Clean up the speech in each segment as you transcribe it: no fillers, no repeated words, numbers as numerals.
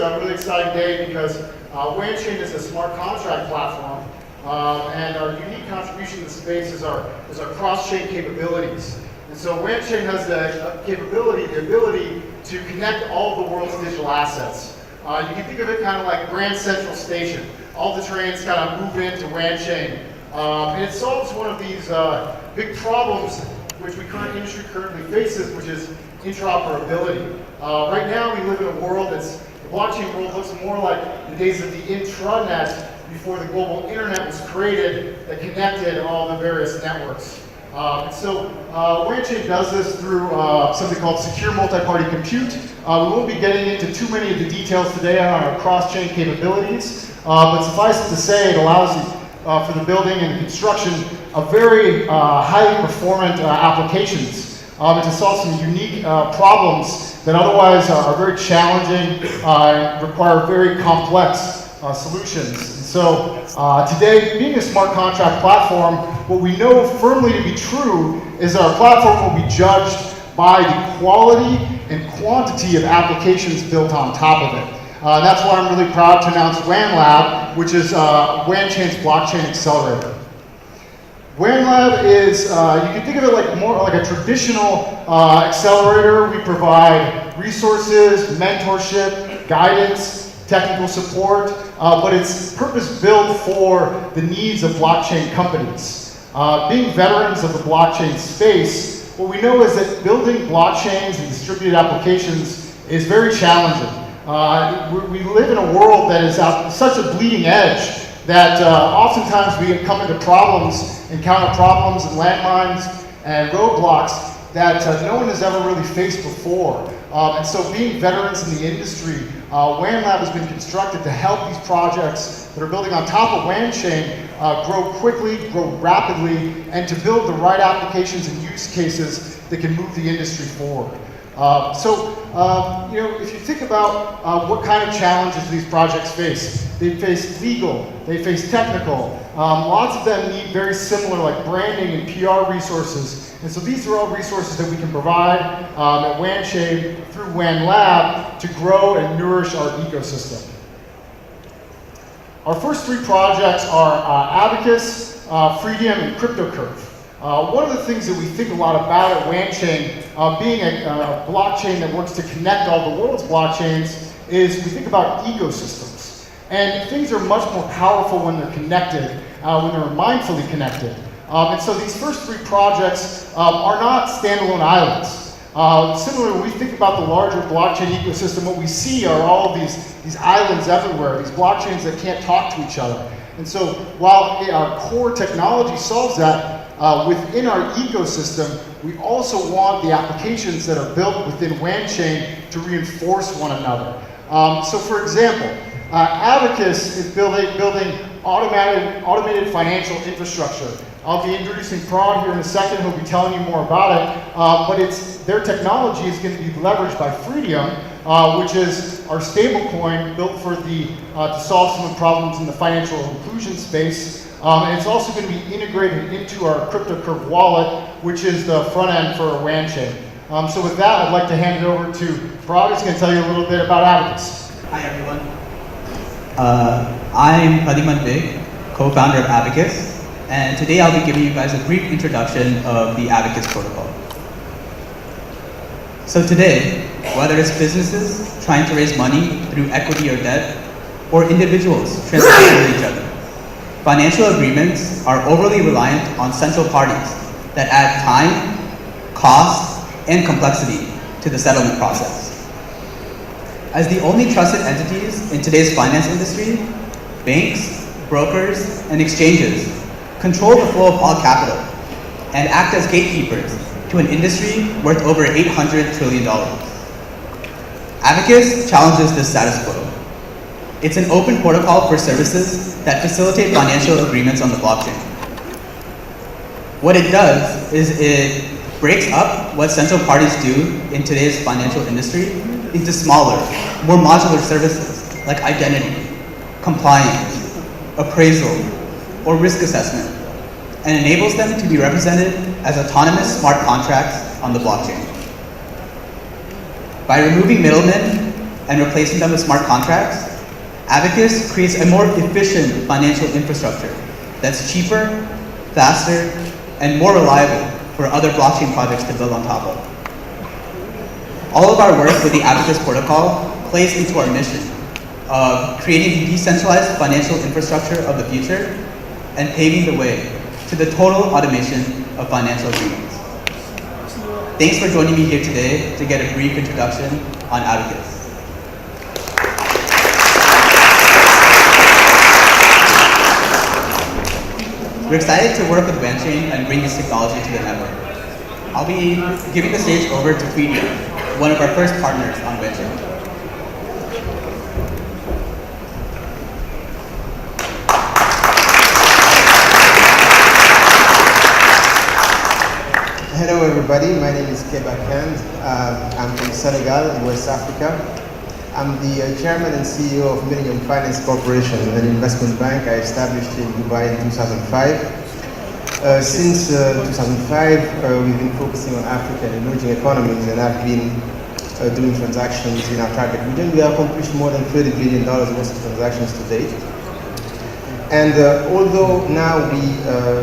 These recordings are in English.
a really exciting day because WANchain is a smart contract platform, and our unique contribution to the space is our cross-chain capabilities. And so WANchain has the ability to connect all of the world's digital assets. You can think of it kind of like Grand Central Station. All the trains kind of move into WANchain. And it solves one of these big problems which industry currently faces, which is interoperability. Right now we live in a world the blockchain world looks more like the days of the intranet before the global internet was created that connected all the various networks. And so WANchain does this through something called secure multi-party compute. We won't be getting into too many of the details today on our cross-chain capabilities, but suffice it to say, it allows you for the building and the construction of very highly performant applications and to solve some unique problems that otherwise are very challenging and require very complex solutions. And so today, being a smart contract platform, what we know firmly to be true is our platform will be judged by the quality and quantity of applications built on top of it. That's why I'm really proud to announce WANLab, which is WANchain's blockchain accelerator. WANLab is, you can think of it like more like a traditional accelerator. We provide resources, mentorship, guidance, technical support, but it's purpose-built for the needs of blockchain companies. Being veterans of the blockchain space, what we know is that building blockchains and distributed applications is very challenging. We live in a world that is at such a bleeding edge that oftentimes we come into encounter problems and landmines and roadblocks that no one has ever really faced before. And so being veterans in the industry, WANLab has been constructed to help these projects that are building on top of WANchain grow quickly, grow rapidly, and to build the right applications and use cases that can move the industry forward. If you think about what kind of challenges these projects face, they face legal, they face technical. Lots of them need very similar like branding and PR resources. And so these are all resources that we can provide at WANchain through WANLab to grow and nourish our ecosystem. Our first three projects are Abacus, Freedom, and CryptoCurve. One of the things that we think a lot about at WANchain, being a blockchain that works to connect all the world's blockchains, is we think about ecosystems. And things are much more powerful when they're connected, when they're mindfully connected. And so these first three projects are not standalone islands. Similarly, when we think about the larger blockchain ecosystem, what we see are all of these islands everywhere, these blockchains that can't talk to each other. And so while our core technology solves that, within our ecosystem, we also want the applications that are built within WANchain to reinforce one another. So for example, Abacus is building automated financial infrastructure. I'll be introducing Prad here in a second, who'll be telling you more about it, but their technology is going to be leveraged by Freedom, which is our stablecoin built for to solve some of the problems in the financial inclusion space. And it's also going to be integrated into our CryptoCurve wallet, which is the front end for WANchain. So with that, I'd like to hand it over to Prad, who's going to tell you a little bit about Abacus. Hi everyone. I'm Padiman Big, co-founder of Abacus, and today I'll be giving you guys a brief introduction of the Abacus protocol. So today, whether it's businesses trying to raise money through equity or debt, or individuals transacting with each other, financial agreements are overly reliant on central parties that add time, cost, and complexity to the settlement process. As the only trusted entities in today's finance industry, banks, brokers, and exchanges control the flow of all capital and act as gatekeepers to an industry worth over $800 trillion. Abacus challenges this status quo. It's an open protocol for services that facilitate financial agreements on the blockchain. What it does is it breaks up what central parties do in today's financial industry into smaller, more modular services like identity, compliance, appraisal, or risk assessment, and enables them to be represented as autonomous smart contracts on the blockchain. By removing middlemen and replacing them with smart contracts, Abacus creates a more efficient financial infrastructure that's cheaper, faster, and more reliable for other blockchain projects to build on top of. All of our work with the Abacus protocol plays into our mission of creating the decentralized financial infrastructure of the future and paving the way to the total automation of financial agreements. Thanks for joining me here today to get a brief introduction on Abacus. We're excited to work with WANchain and bring this technology to the network. I'll be giving the stage over to Freedom, one of our first partners on WANchain. Hello everybody, my name is Keba Kand. I'm from Senegal in West Africa. I'm the chairman and CEO of Millennium Finance Corporation, an investment bank I established in Dubai in 2005. Since 2005, we've been focusing on Africa and emerging economies, and I've been doing transactions in our target region. We have accomplished more than $30 billion worth of transactions to date. And although now we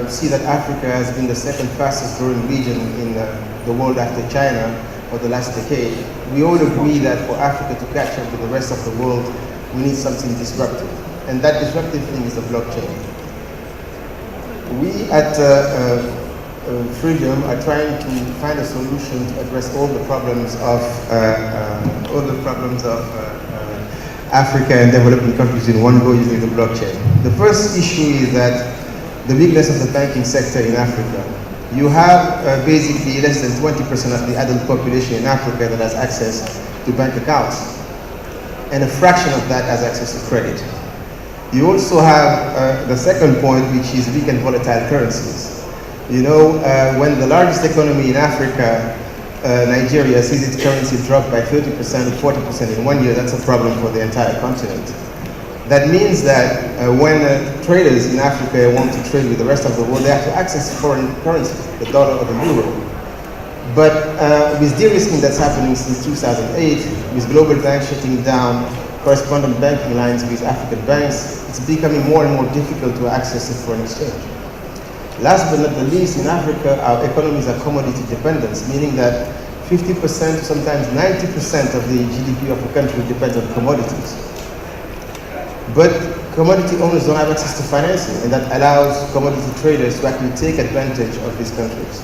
see that Africa has been the second fastest growing region in the world after China for the last decade, we all agree that for Africa to catch up with the rest of the world, we need something disruptive. And that disruptive thing is the blockchain. We at Freedom are trying to find a solution to address all the problems of Africa and developing countries in one go using the blockchain. The first issue is that the weakness of the banking sector in Africa. You have basically less than 20% of the adult population in Africa that has access to bank accounts, and a fraction of that has access to credit. You also have the second point, which is weak and volatile currencies. You know, when the largest economy in Africa, Nigeria, sees its currency drop by 30% or 40% in 1 year, that's a problem for the entire continent. That means that when traders in Africa want to trade with the rest of the world, they have to access foreign currency, the dollar or the euro. But with de-risking that's happening since 2008, with global banks shutting down correspondent banking lines with African banks, it's becoming more and more difficult to access the foreign exchange. Last but not the least, in Africa, our economies are commodity dependent, meaning that 50%, sometimes 90% of the GDP of a country depends on commodities. But commodity owners don't have access to financing, and that allows commodity traders to actually take advantage of these countries.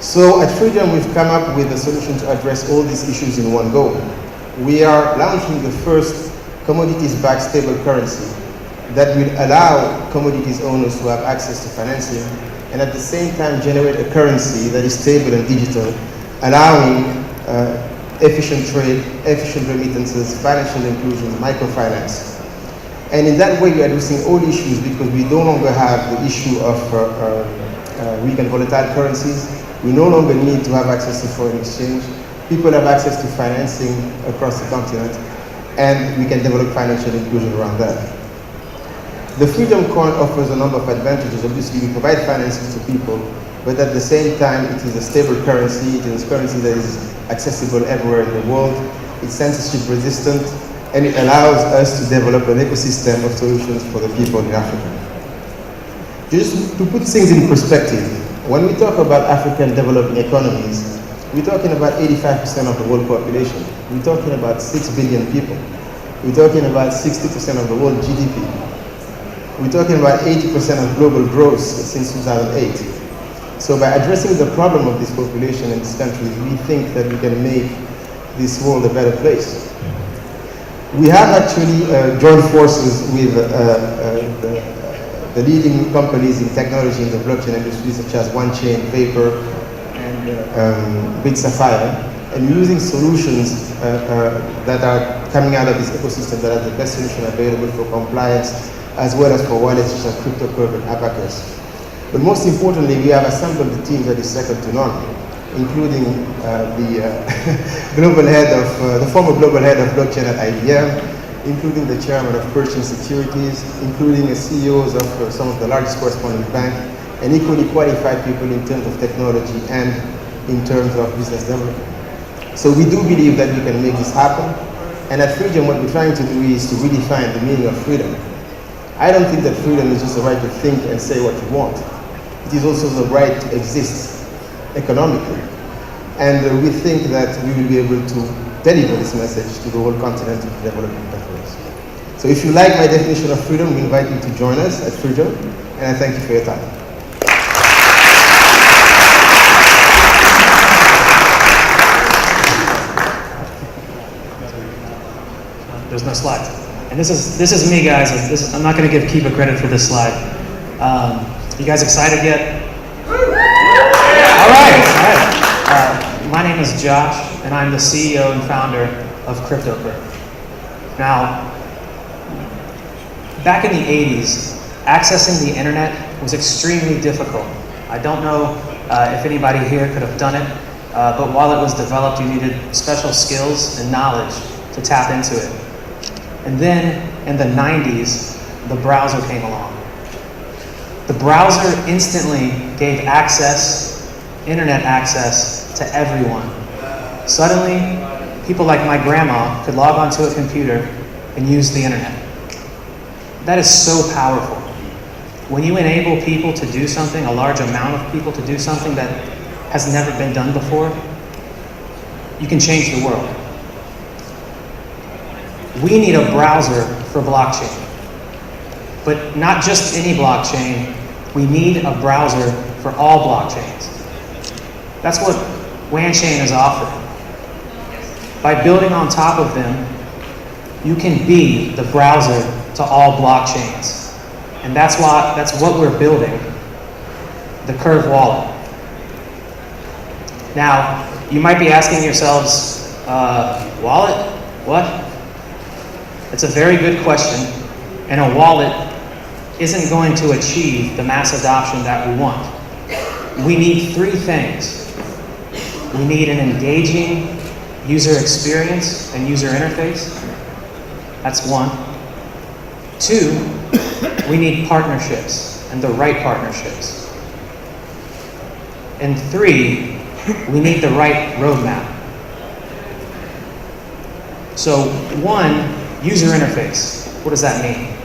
So at Freedom, we've come up with a solution to address all these issues in one go. We are launching the first commodities-backed stable currency that will allow commodities owners to have access to financing, and at the same time generate a currency that is stable and digital, allowing efficient trade, efficient remittances, financial inclusion, microfinance. And in that way, we are addressing all issues because we no longer have the issue of weak and volatile currencies. We no longer need to have access to foreign exchange. People have access to financing across the continent, and we can develop financial inclusion around that. The Freedom Coin offers a number of advantages. Obviously, we provide financing to people, but at the same time, it is a stable currency. It is a currency that is accessible everywhere in the world. It's censorship resistant, and it allows us to develop an ecosystem of solutions for the people in Africa. Just to put things in perspective, when we talk about African developing economies, we're talking about 85% of the world population. We're talking about 6 billion people. We're talking about 60% of the world GDP. We're talking about 80% of global growth since 2008. So by addressing the problem of this population in this country, we think that we can make this world a better place. We have actually joined forces with the leading companies in technology in the blockchain industry, such as WANchain, Vapor, and Big Sapphire, and using solutions that are coming out of this ecosystem that are the best solution available for compliance, as well as for wallets such as CryptoCurve and Abacus. But most importantly, we have assembled the team that is second to none, including the former global head of blockchain at IBM, including the chairman of Pershing Securities, including the CEOs of some of the largest correspondent banks, and equally qualified people in terms of technology and in terms of business development. So we do believe that we can make this happen. And at Freedom, what we're trying to do is to redefine the meaning of freedom. I don't think that freedom is just the right to think and say what you want. It is also the right to exist economically. And we think that we will be able to deliver this message to the whole continent of developing countries. So if you like my definition of freedom, we invite you to join us at Freedom, and I thank you for your time. There's no slide. And this is me, guys. I'm not going to give Kiva credit for this slide. You guys excited yet? All right. My name is Josh, and I'm the CEO and founder of CryptoCurve. Now, back in the 80s, accessing the internet was extremely difficult. I don't know if anybody here could have done it, but while it was developed, you needed special skills and knowledge to tap into it. And then in the 90s, the browser came along. The browser instantly gave internet access to everyone. Suddenly, people like my grandma could log onto a computer and use the internet. That is so powerful. When you enable people to do something, a large amount of people to do something that has never been done before, you can change the world. We need a browser for blockchain. But not just any blockchain, we need a browser for all blockchains. That's what WANchain is offering. By building on top of them, you can be the browser to all blockchains. And that's what we're building, the Curve wallet. Now, you might be asking yourselves, wallet? What? It's a very good question, and a wallet isn't going to achieve the mass adoption that we want. We need three things. We need an engaging user experience and user interface. That's one. Two, we need partnerships, and the right partnerships. And three, we need the right roadmap. So one, user interface. What does that mean?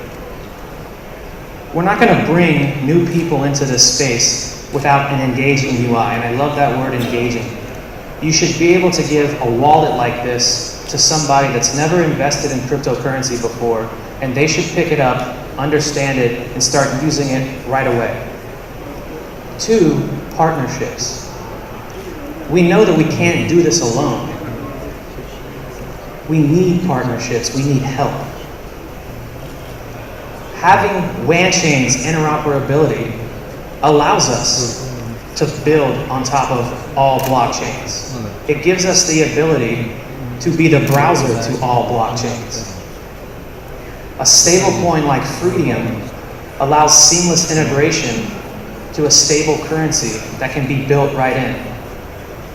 We're not going to bring new people into this space without an engaging UI, and I love that word, engaging. You should be able to give a wallet like this to somebody that's never invested in cryptocurrency before, and they should pick it up, understand it, and start using it right away. Two, partnerships. We know that we can't do this alone. We need partnerships, we need help. Having WANchain's interoperability allows us to build on top of all blockchains. It gives us the ability to be the browser to all blockchains. A stablecoin like Freedom allows seamless integration to a stable currency that can be built right in.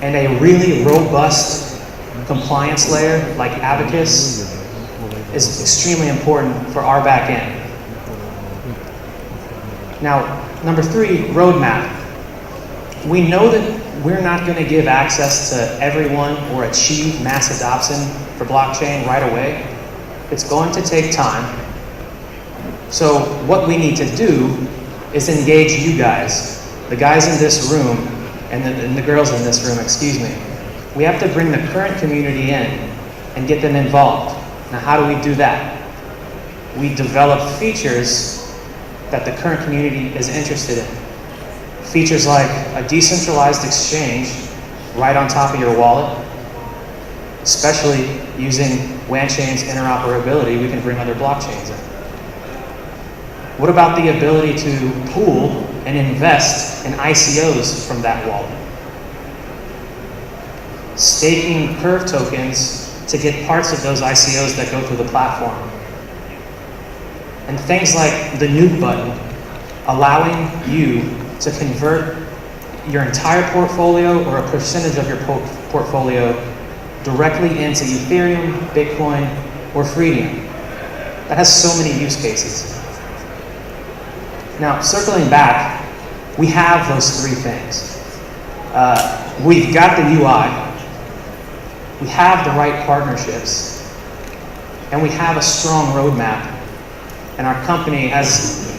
And a really robust compliance layer like Abacus is extremely important for our back end. Now, number three, roadmap. We know that we're not going to give access to everyone or achieve mass adoption for blockchain right away. It's going to take time. So what we need to do is engage you guys, the guys in this room and the girls in this room, excuse me. We have to bring the current community in and get them involved. Now, how do we do that? We develop features that the current community is interested in. Features like a decentralized exchange right on top of your wallet, especially using WANchain's interoperability, we can bring other blockchains in. What about the ability to pool and invest in ICOs from that wallet? Staking Curve tokens to get parts of those ICOs that go through the platform. And things like the nuke button, allowing you to convert your entire portfolio or a percentage of your portfolio directly into Ethereum, Bitcoin, or Freedom. That has so many use cases. Now, circling back, we have those three things. We've got the UI. we have the right partnerships, and we have a strong roadmap. And our company has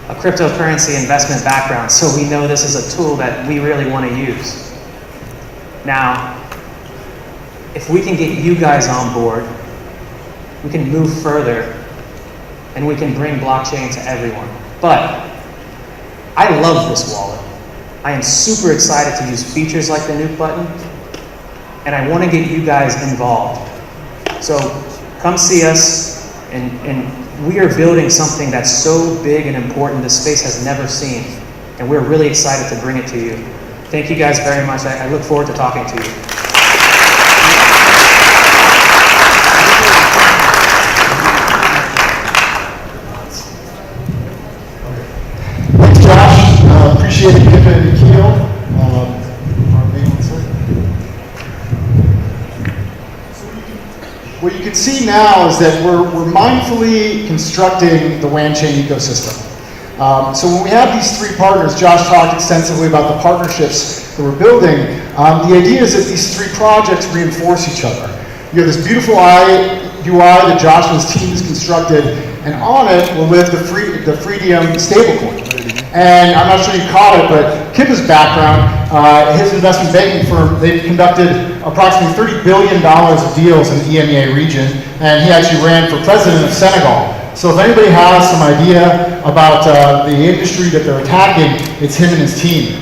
a cryptocurrency investment background, so we know this is a tool that we really want to use. Now, if we can get you guys on board, we can move further and we can bring blockchain to everyone. But I love this wallet. I am super excited to use features like the nuke button, and I want to get you guys involved. So come see us, and we are building something that's so big and important this space has never seen, and we're really excited to bring it to you. Thank you guys very much. I look forward to talking to you. Thanks, Josh. Appreciate it, Kip and Nikhil. What you can see now is that we're mindfully constructing the WAN chain ecosystem. So when we have these three partners, Josh talked extensively about the partnerships that we're building. The idea is that these three projects reinforce each other. You have this beautiful UI that Josh and his team has constructed, and on it will live the Freedom stablecoin. And I'm not sure you caught it, but Kip's background, his investment banking firm, they've conducted approximately $30 billion of deals in the EMEA region, and he actually ran for president of Senegal. So if anybody has some idea about the industry that they're attacking, it's him and his team.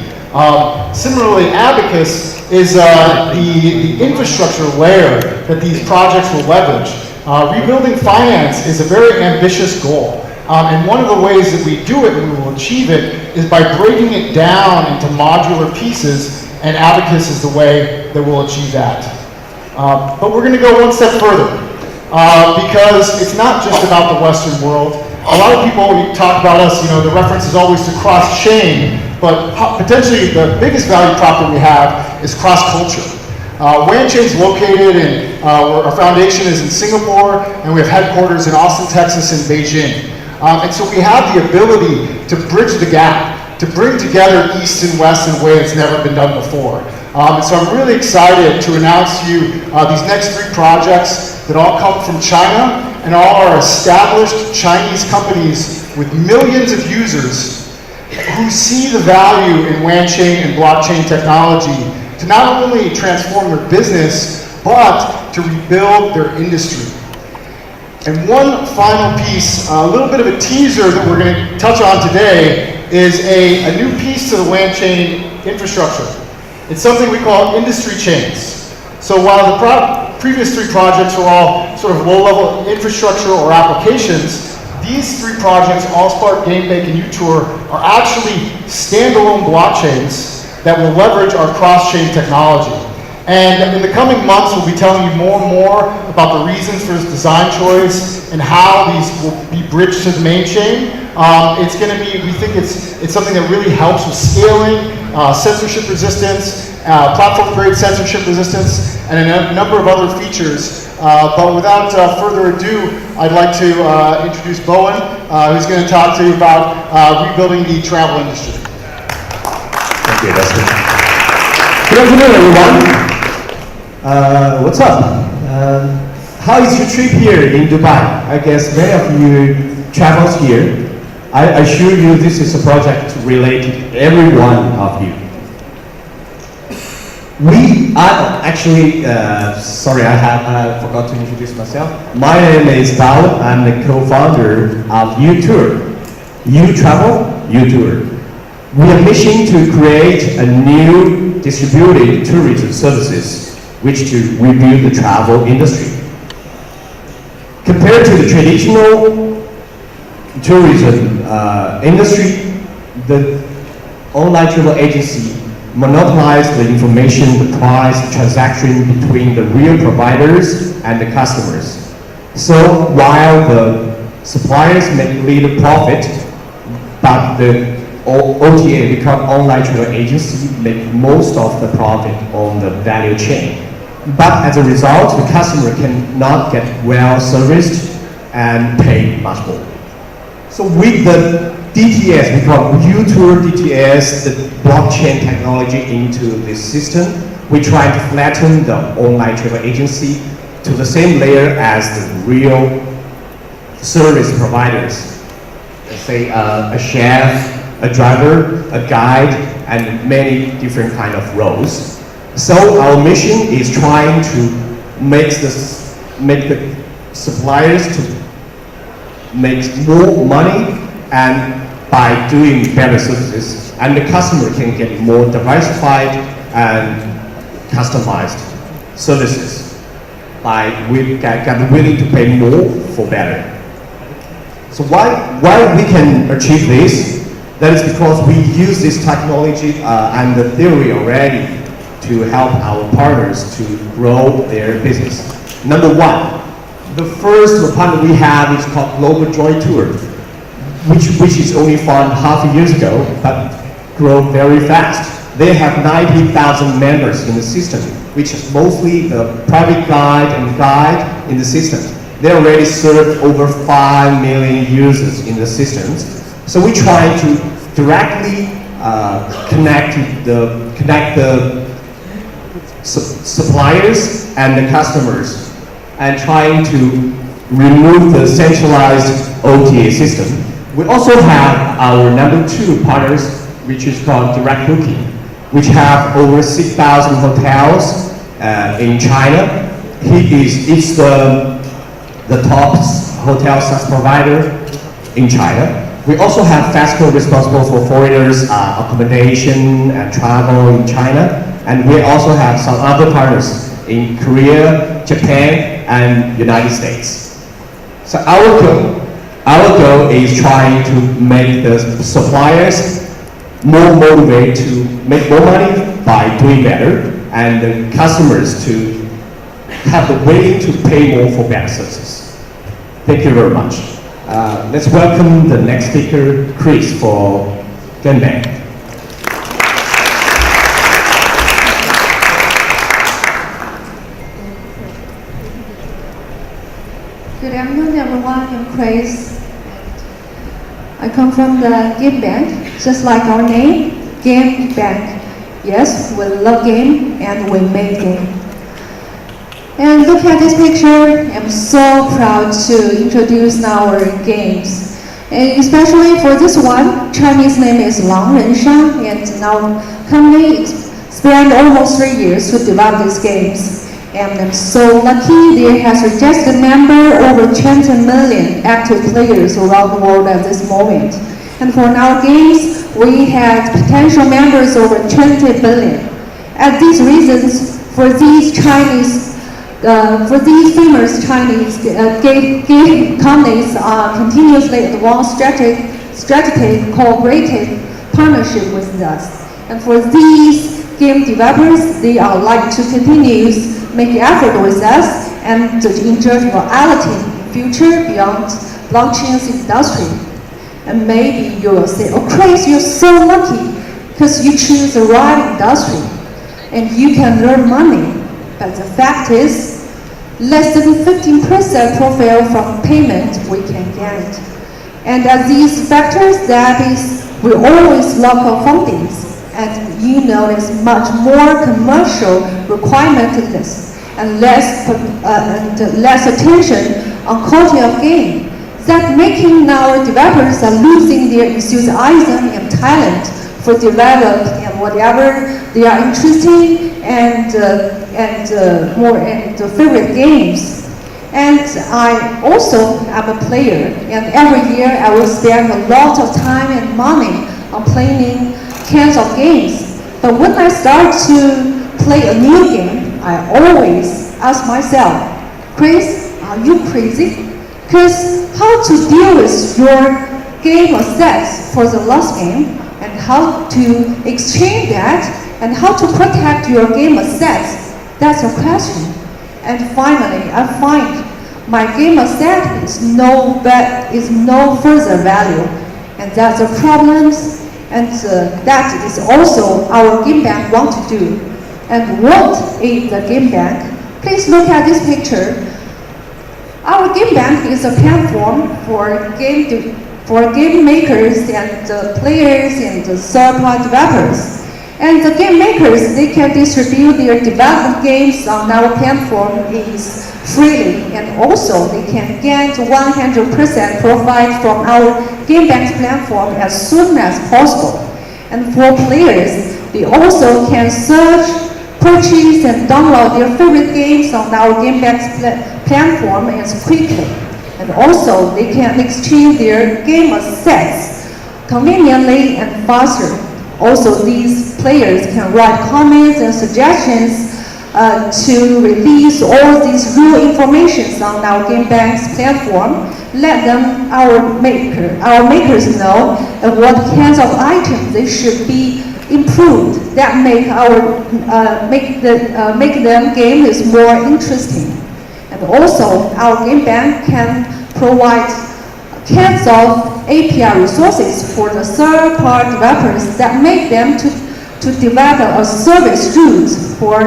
Similarly, Abacus is the infrastructure layer that these projects will leverage. Rebuilding finance is a very ambitious goal. And one of the ways that we do it, and we will achieve it, is by breaking it down into modular pieces, and Abacus is the way that we'll achieve that. But we're going to go one step further, because it's not just about the Western world. A lot of people, when you talk about us, you know, the reference is always to cross-chain, but potentially the biggest value prop that we have is cross-culture. WAN Chain's located in, our foundation is in Singapore, and we have headquarters in Austin, Texas, and Beijing. And so we have the ability to bridge the gap, to bring together East and West in a way that's never been done before. And so I'm really excited to announce to you these next three projects that all come from China, and all are established Chinese companies with millions of users who see the value in WAN Chain and blockchain technology to not only transform their business, but to rebuild their industry. And one final piece, a little bit of a teaser that we're going to touch on today, is a new piece to the WAN Chain infrastructure. It's something we call industry chains. So while the previous three projects were all sort of low-level infrastructure or applications, these three projects, AllSpark, GameBake, and UTour, are actually standalone blockchains that will leverage our cross-chain technology. And in the coming months, we'll be telling you more and more about the reasons for this design choice and how these will be bridged to the main chain. It's going to be, we think it's something that really helps with scaling, censorship resistance, platform-grade censorship resistance, and a number of other features. But without further ado, I'd like to introduce Bowen, who's going to talk to you about rebuilding the travel industry. Thank you, Dustin. Good afternoon, everyone. What's up? How is your trip here in Dubai? I guess many of you travels here. I assure you this is a project related to every one of you. We are actually, sorry, I forgot to introduce myself. My name is Bao. I'm the co-founder of UTour. You travel, UTour. We are mission to create a new distributed tourism services which to rebuild the travel industry. Compared to the traditional tourism industry, the online travel agency monopolizes the information, the price, the transaction between the real providers and the customers. So while the suppliers make little profit, but the OTA, become online travel agency, make most of the profit on the value chain. But as a result, the customer cannot get well serviced and pay much more. So with the DTS, we call UTour DTS, the blockchain technology into this system, we try to flatten the online travel agency to the same layer as the real service providers. Let's say a chef, a driver, a guide, and many different kind of roles. So our mission is trying to make the suppliers to make more money and by doing better services, and the customer can get more diversified and customized services by we get willing to pay more for better. So why we can achieve this? That is because we use this technology and the theory already to help our partners to grow their business. Number one, the first partner we have is called Global Joy Tour, which is only formed half a year ago, but grow very fast. They have 90,000 members in the system, which is mostly the private guide in the system. They already served over 5 million users in the systems. So we try to directly connect the suppliers and the customers, and trying to remove the centralized OTA system. We also have our number 2 partners, which is called Direct Booking, which have over 6,000 hotels in China. It's the top hotel SaaS provider in China. We also have Fastco, responsible for foreigners' accommodation and travel in China. And we also have some other partners in Korea, Japan, and United States. So our goal is trying to make the suppliers more motivated to make more money by doing better, and the customers to have the willing to pay more for better services. Thank you very much. Let's welcome the next speaker, Chris, for GameBank. Good afternoon, everyone. I'm Chris. I come from the Game Bank, just like our name, Game Bank. Yes, we love game and we make game. And look at this picture. I'm so proud to introduce our games. And especially for this one, Chinese name is Lang Ren Shang, and our company spent almost 3 years to develop these games. And I'm so lucky there has registered member over 20 million active players around the world at this moment. And for our games, we had potential members over 20 billion. And these reasons for these famous Chinese game companies are continuously advanced strategic cooperative partnership with us. And for these game developers, they are like to continue make effort with us and to enjoy reality in future beyond blockchain's industry. And maybe you will say, oh Chris, you're so lucky because you choose the right industry and you can earn money. But the fact is, less than 15% profit from payment we can get. And as these factors, that is, we always lack of fundings. And you know there's much more commercial requirement to this, and less attention on quality of game. That making our developers are losing their enthusiasm and talent for develop and whatever they are interested and favorite games. And I also am a player, and every year I will spend a lot of time and money on playing kinds of games. But when I start to play a new game, I always ask myself, Chris, are you crazy? Because how to deal with your game assets for the last game, and how to exchange that, and how to protect your game assets, that's a question. And finally, I find my game asset is no further value, and that's the problems. And that is also our game bank want to do. And what is the game bank? Please look at this picture. Our game bank is a platform for game makers and players and third-party developers. And the game makers, they can distribute their developed games on our platform is freely, and also they can get 100% profit from our GameBank platform as soon as possible. And for players, they also can search, purchase, and download their favorite games on our GameBank platform as quickly. And also, they can exchange their game assets conveniently and faster. Also, these players can write comments and suggestions to release all these real information on our GameBank's platform. Let them, our makers know what kinds of items they should be improved that make them game is more interesting. And also, our GameBank can provide kinds of API resources for the third-party developers that make them to develop a service route for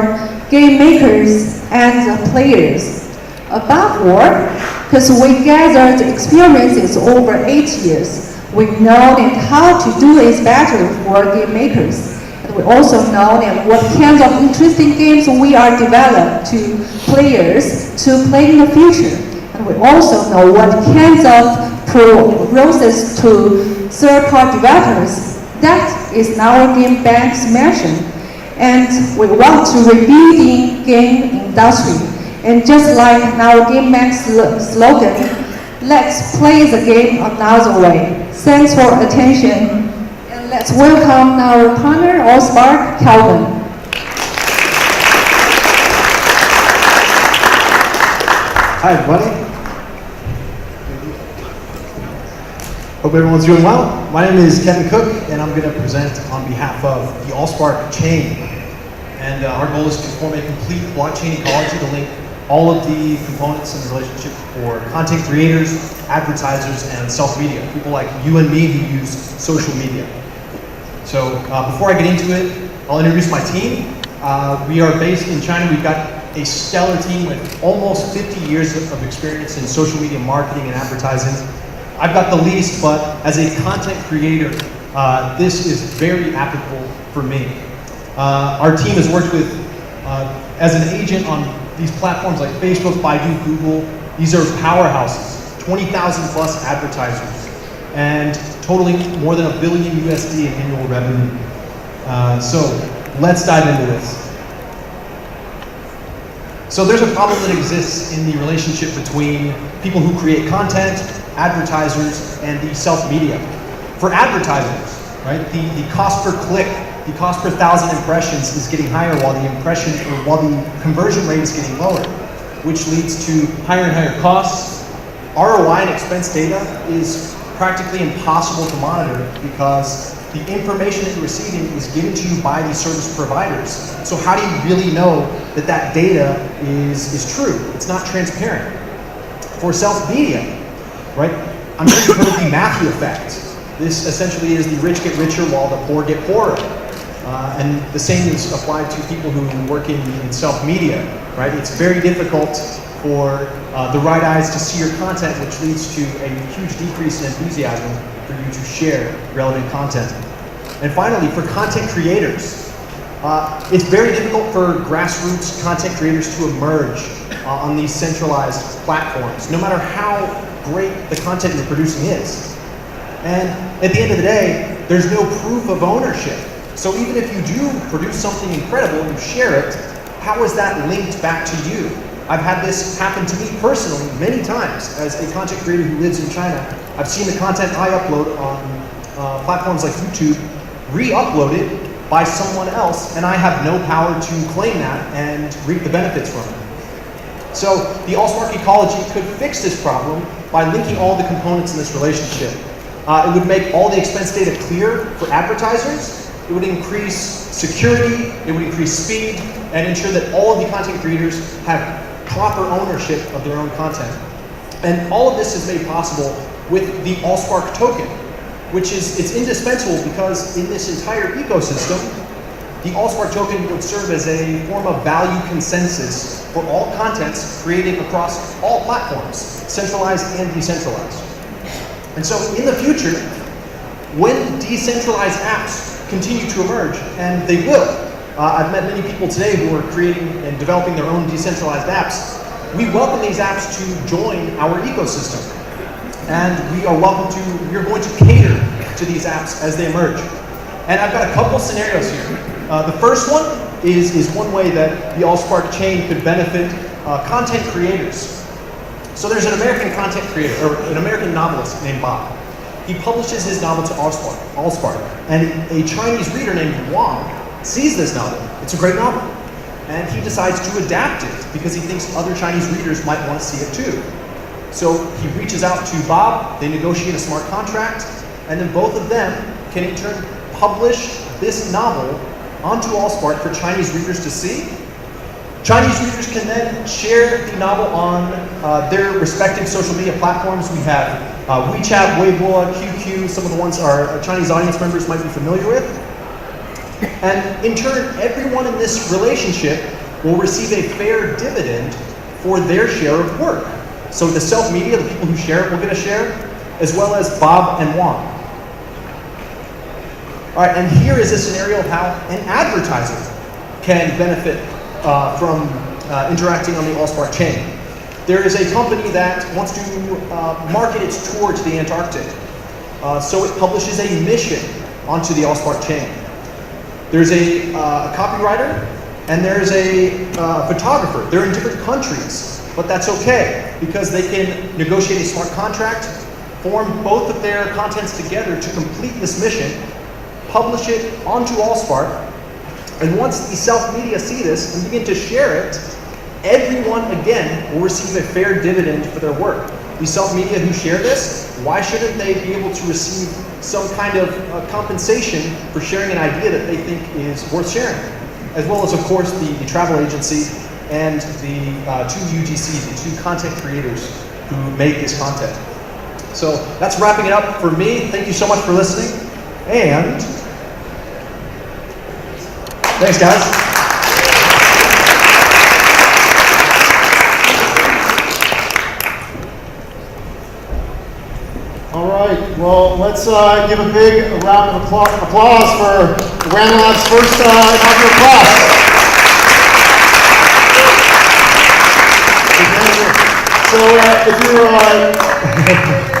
game makers and players. Above all, because we gathered experiences over 8 years, we know that how to do is better for game makers. And we also know that what kinds of interesting games we are developed to players to play in the future. And we also know what kinds of process to third-party developers. That is our GameBank's mission. And we want to rebuild the game industry. And just like our GameBank's slogan, let's play the game another way. Thanks for attention. And let's welcome our partner, Allspark, Calvin. Hi, everybody. Hope everyone's doing well. My name is Kevin Cook, and I'm going to present on behalf of the Allspark chain. And our goal is to form a complete blockchain ecology to link all of the components in the relationship for content creators, advertisers, and self-media, people like you and me who use social media. So before I get into it, I'll introduce my team. We are based in China. We've got a stellar team with almost 50 years of experience in social media marketing and advertising. I've got the least, but as a content creator, this is very applicable for me. Our team has worked with, as an agent on these platforms like Facebook, Baidu, Google. These are powerhouses, 20,000 plus advertisers, and totaling more than $1 billion USD in annual revenue. So let's dive into this. So there's a problem that exists in the relationship between people who create content, advertisers, and the self-media. For advertisers, right, the cost per click, the cost per 1,000 impressions is getting higher while the conversion rate is getting lower, which leads to higher and higher costs. ROI and expense data is practically impossible to monitor because the information that you're receiving is given to you by the service providers. So how do you really know that that data is true? It's not transparent. For self-media, right, I'm sure you've heard of the Matthew effect. This essentially is the rich get richer while the poor get poorer. And the same is applied to people who work in self-media, right? It's very difficult for the right eyes to see your content, which leads to a huge decrease in enthusiasm for you to share relevant content. And finally, for content creators, it's very difficult for grassroots content creators to emerge on these centralized platforms, no matter how great the content you're producing is. And at the end of the day, there's no proof of ownership. So even if you do produce something incredible and you share it, how is that linked back to you? I've had this happen to me personally many times as a content creator who lives in China. I've seen the content I upload on platforms like YouTube re-uploaded by someone else, and I have no power to claim that and reap the benefits from it. So the Allspark ecology could fix this problem by linking all the components in this relationship. It would make all the expense data clear for advertisers. It would increase security, it would increase speed, and ensure that all of the content creators have proper ownership of their own content. And all of this is made possible with the Allspark token, which it's indispensable because in this entire ecosystem, the Allspark token would serve as a form of value consensus for all contents created across all platforms, centralized and decentralized. And so in the future, when decentralized apps continue to emerge, and they will. I've met many people today who are creating and developing their own decentralized apps. We welcome these apps to join our ecosystem. And we are going to cater to these apps as they emerge. And I've got a couple scenarios here. The first one is one way that the Allspark chain could benefit content creators. So there's an American content creator, or an American novelist named Bob. He publishes his novel to Allspark, and a Chinese reader named Wang sees this novel. It's a great novel. And he decides to adapt it because he thinks other Chinese readers might want to see it too. So he reaches out to Bob, they negotiate a smart contract, and then both of them can in turn publish this novel onto Allspark for Chinese readers to see. Chinese readers can then share the novel on their respective social media platforms. We have WeChat, Weibo, QQ, some of the ones our Chinese audience members might be familiar with. And in turn, everyone in this relationship will receive a fair dividend for their share of work. So the self-media, the people who share it will get a share, as well as Bob and Wang. All right, and here is a scenario of how an advertiser can benefit from interacting on the Allspark chain. There is a company that wants to market its tour to the Antarctic. So it publishes a mission onto the Allspark chain. There's a copywriter and there's a photographer. They're in different countries. But that's okay, because they can negotiate a smart contract, form both of their contents together to complete this mission, publish it onto Allspark, and once the self-media see this and begin to share it, everyone, again, will receive a fair dividend for their work. The self-media who share this, why shouldn't they be able to receive some kind of compensation for sharing an idea that they think is worth sharing? As well as, of course, the travel agency and the two UGCs, the two content creators who make this content. So that's wrapping it up for me. Thank you so much for listening. And thanks, guys. All right, well, let's give a big round of applause for WANLab's first inaugural class. So if you're